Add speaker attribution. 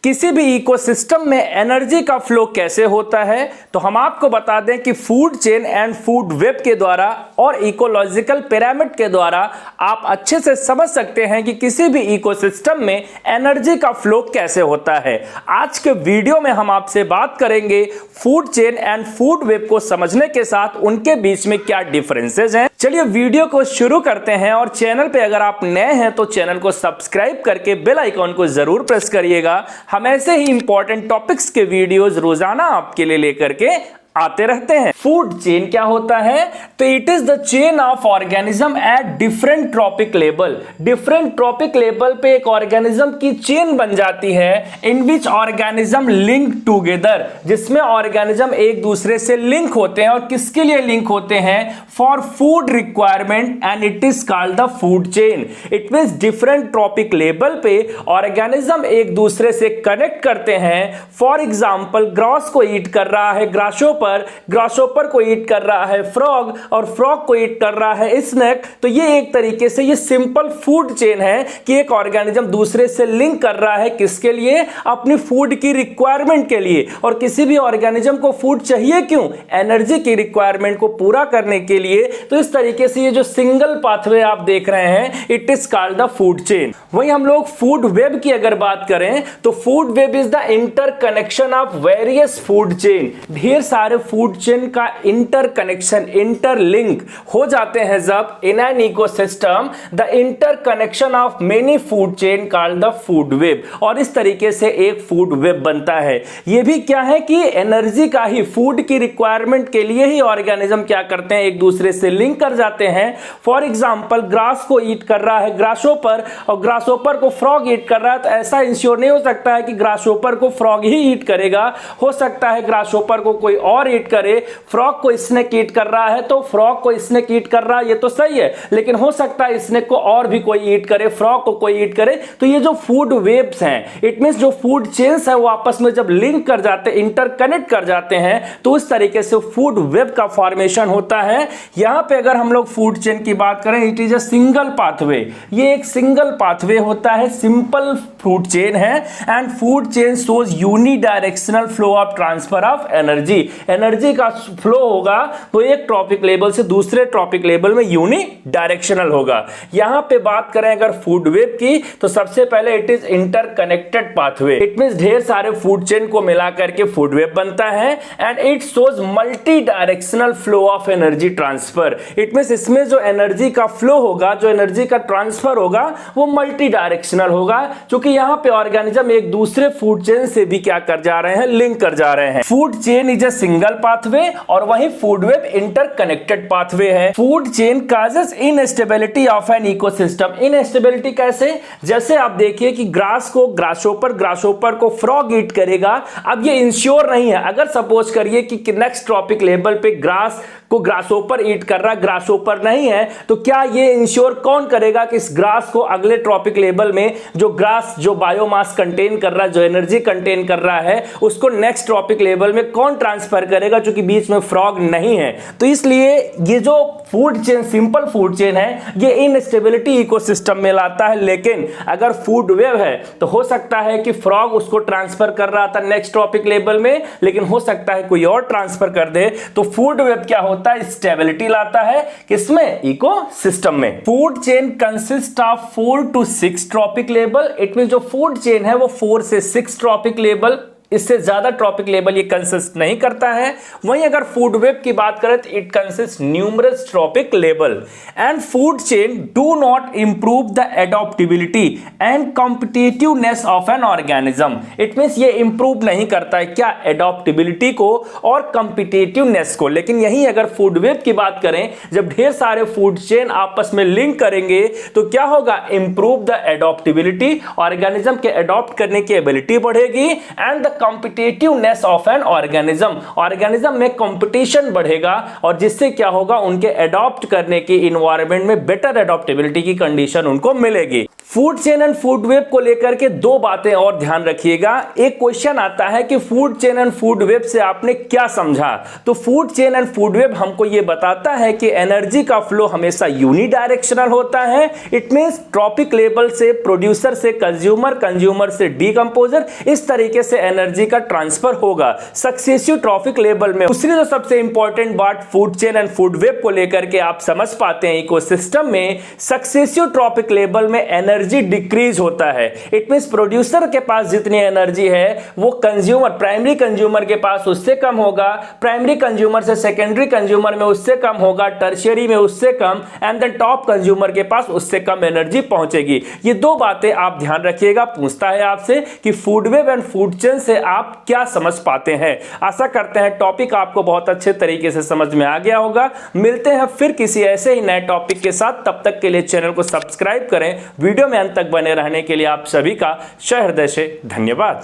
Speaker 1: किसी भी इकोसिस्टम में एनर्जी का फ्लो कैसे होता है, तो हम आपको बता दें कि food chain and food web के द्वारा और इकोलॉजिकल पिरामिड के द्वारा आप अच्छे से समझ सकते हैं कि किसी भी इकोसिस्टम में एनर्जी का फ्लो कैसे होता है। आज के वीडियो में हम आपसे बात करेंगे food chain and food web को समझने के साथ उनके बीच में क्या डिफरेंसेस हैं। चलिए वीडियो को शुरू करते हैं और चैनल पे अगर आप नए हैं तो चैनल को सब्सक्राइब करके बेल आइकॉन को जरूर प्रेस करिएगा। हम ऐसे ही इंपॉर्टेंट टॉपिक्स के वीडियोस रोजाना आपके लिए लेकर के आते रहते हैं। फूड चेन क्या होता है? तो it is the chain of organism at different trophic level. Different trophic level पे एक ऑर्गेनिज्म की चेन बन जाती है इन विच ऑर्गेनिज्म लिंक टुगेदर, जिसमें ऑर्गेनिज्म एक दूसरे से लिंक होते हैं। और किसके लिए लिंक होते हैं? For food requirement, and it is called the food chain. It means different trophic level पे ऑर्गेनिज्म एक दूसरे से कनेक्ट करते हैं। फॉर एग्जांपल ग्रास को ईट कर रहा है ग्रासोपर को ईट कर रहा है फ्रॉग, और फ्रॉग को ईट कर रहा है स्नेक। तो ये एक तरीके से ये सिंपल फूड चेन है कि एक ऑर्गेनिज्म दूसरे से लिंक कर रहा है। किसके लिए? अपनी फूड की रिक्वायरमेंट के लिए। और किसी भी ऑर्गेनिज्म को फूड चाहिए क्यों? एनर्जी की रिक्वायरमेंट को पूरा करने के लिए। तो इस तरीके से ये जो सिंगल पाथवे आप देख रहे हैं, it is called the food chain. वहीं हम लोग फूड वेब की अगर बात करें तो food web is the interconnection of various food chain. ढेर सारे फूड चेन का इंटरकनेक्शन, इंटरलिंक हो जाते हैं जब in an ecosystem, the interconnection of many food chain called the food web. और इस तरीके से एक फूड वेब बनता है। यह भी क्या है कि एनर्जी का ही, फूड की रिक्वायरमेंट के लिए ही ऑर्गेनिज्म क्या करते हैं, एक दूसरे से लिंक कर जाते हैं। फॉर एग्जांपल ग्रास को ईट कर रहा है ग्रासोपर, और ग्रासोपर को फ्रॉग ईट कर रहा है। तो ऐसा इंश्योर नहीं हो सकता है कि ग्रासोपर को फ्रॉग ही ईट करेगा। हो सकता है ग्रासोपर को कोई और ईट करे। फ्रॉग को स्नेक ईट कर रहा है तो फ्रॉग को स्नेक ईट कर रहा है, ये तो सही है। लेकिन हो सकता है स्नेक को और भी कोई ईट करे, फ्रॉग को कोई ईट करे। तो ये जो फूड वेब्स हैं, इट मींस जो फूड चेन्स है वो आपस में जब लिंक कर जाते हैं, इंटरकनेक्ट कर जाते हैं, तो उस तरीके से फूड वेब का फॉर्मेशन होता है। यहां पे अगर हम लोग फूड चेन की बात करें, it is a single pathway. ये एक सिंगल पाथवे होता है, सिंपल फूड चेन है। And food chain shows unidirectional flow of transfer of energy. Energy का फ्लो होगा तो एक ट्रॉपिक लेवल से दूसरे ट्रॉपिक लेवल में यूनि डायरेक्शनल होगा। यहां पे बात करें अगर फूड वेब की, तो सबसे पहले it is interconnected pathway. It means ढेर सारे फूड चेन को मिलाकर के फूड वेब बनता है। And it shows multi directional flow of energy transfer. It means इसमें जो एनर्जी का फ्लो होगा, जो एनर्जी का ट्रांसफर होगा, वो मल्टी डायरेक्शनल होगा, क्योंकि यहां पे ऑर्गेनिज्म एक दूसरे फूड चेन से भी क्या कर जा रहे हैं, लिंक कर जा रहे हैं। Food chain is a single pathway और वहीं फूड वेब इंटरकनेक्टेड पाथवे है। Food chain causes instability of an ecosystem. Instability कैसे? जैसे आप देखिए कि ग्रास को ग्रासोपर को फ्रॉग ईट करेगा। अब ये इंश्योर नहीं है। अगर सपोज करिए कि नेक्स्ट ट्रॉपिक लेवल पे ग्रास को ग्रासोपर ईट कर रहा, ग्रासोपर नहीं है, तो क्या ये इंश्योर कौन करेगा कि इस ग्रास को अगले ट्रॉपिक लेवल में जो ग्रास जो बायोमास कंटेन कर रहा है, जो एनर्जी कंटेन कर रहा है, उसको नेक्स्ट ट्रॉपिक लेवल में कौन ट्रांसफर करेगा, क्योंकि बीच में फ्रॉग नहीं है। तो इसलिए ये जो food chain, simple food chain है, ये इनस्टेबिलिटी इकोसिस्टम में लाता है। लेकिन अगर फूड वेब है तो हो सकता है कि फ्रॉग उसको ट्रांसफर कर रहा था नेक्स्ट ट्रॉपिक लेवल में, लेकिन हो सकता है कोई और ट्रांसफर कर दे। तो फूड वेब क्या होता है? स्टेबिलिटी लाता है। किसमें? इकोसिस्टम में। Food chain consist of 4 to 6 trophic level. It means जो फूड चेन है वो 4 से 6 ट्रॉपिक लेवल, इससे ज्यादा ट्रॉपिक लेवल ये कंसिस्ट नहीं करता है। वहीं अगर फूड वेब की बात करें तो it consist numerous trophic level. And food chain do not improve the adaptability and competitiveness of an organism. It means ये इंप्रूव नहीं करता है क्या? एडॉप्टिबिलिटी को और कॉम्पिटिटिवनेस को। लेकिन यहीं अगर फूड वेब की बात करें, जब ढेर सारे फूड चेन आपस में लिंक करेंगे तो क्या होगा? इंप्रूव द एडॉप्टिबिलिटी, ऑर्गेनिज्म के एडॉप्ट करने की एबिलिटी बढ़ेगी। And the competitiveness of an organism में कंपटीशन बढ़ेगा, और जिससे क्या होगा? उनके एडॉप्ट करने की इन्वायरमेंट में बेटर एडॉप्टेबिलिटी की कंडीशन उनको मिलेगी। Food chain and food web को लेकर के दो बातें और ध्यान रखिएगा। एक क्वेश्चन आता है कि food chain and food web से आपने क्या समझा। तो food chain and food web हमको यह बताता है कि एनर्जी का फ्लो हमेशा यूनिडायरेक्शनल होता है। इट मींस ट्रॉपिक लेवल से प्रोड्यूसर से कंज्यूमर, कंज्यूमर से डीकंपोजर, इस तरीके से एनर्जी का ट्रांसफर होगा सक्सेसिव ट्रॉपिक लेवल में। दूसरी जो सबसे इंपॉर्टेंट बात food chain and food web को लेकर के आप समझ पाते हैं, इकोसिस्टम में सक्सेसिव ट्रॉपिक लेवल में एनर्जी डिक्रीज होता है। इट मींस प्रोड्यूसर के पास जितनी एनर्जी है वो कंज्यूमर, प्राइमरी कंज्यूमर के पास उससे कम होगा, प्राइमरी कंज्यूमर से सेकेंडरी कंज्यूमर में उससे कम होगा, टर्शियरी में उससे कम, एंड देन टॉप कंज्यूमर के पास उससे कम एनर्जी पहुंचेगी। ये दो बातें आप ध्यान रखिएगा। पूछता है आपसे कि food web and food chain से आप क्या समझ पाते हैं। आशा करते हैं टॉपिक आपको बहुत अच्छे तरीके से समझ में आ गया होगा। मिलते हैं फिर किसी ऐसे ही नए टॉपिक के साथ। तब तक के लिए चैनल को सब्सक्राइब करें। वीडियो में अंत तक बने रहने के लिए आप सभी का सहृदय से धन्यवाद।